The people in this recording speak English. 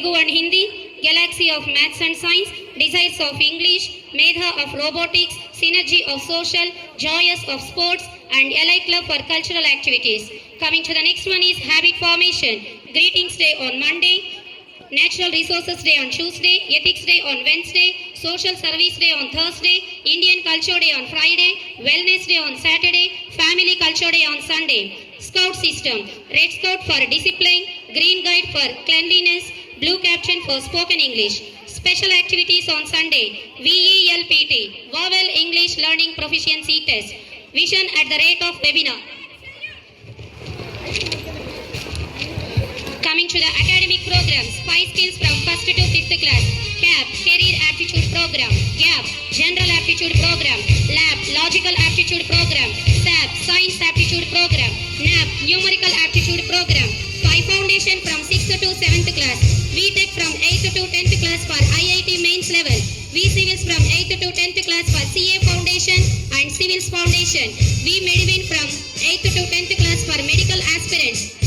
Telugu and Hindi, Galaxy of Maths and Science, Desires of English, Medha of Robotics, Synergy of Social, Joyous of Sports, and Elite Club for cultural activities. Coming to the next one is Habit Formation. Greetings Day on Monday, Natural Resources Day on Tuesday, Ethics Day on Wednesday, Social Service Day on Thursday, Indian Culture Day on Friday, Wellness Day on Saturday, Family Culture Day on Sunday. Scout System. Red Scout for Discipline, Green Guide for Cleanliness, Blue Caption for Spoken English. Special activities on Sunday. VELPT, Vowel English Learning Proficiency Test. Vision at the rate of webinar. Coming to the academic programs, 5 skills from 1st to 5th class. CAP, Career Aptitude Program. GAP, General Aptitude Program. LAB, Logical Aptitude Program. SAP, Science Aptitude Program. NAP, Numerical Aptitude Program. 5 Foundation from 6th to 7th class. VTech from 8th to 10th class for IIT mains level. V-Civils from 8th to 10th class for CA Foundation and Civils Foundation. V-Medivine from 8th to 10th class for medical aspirants.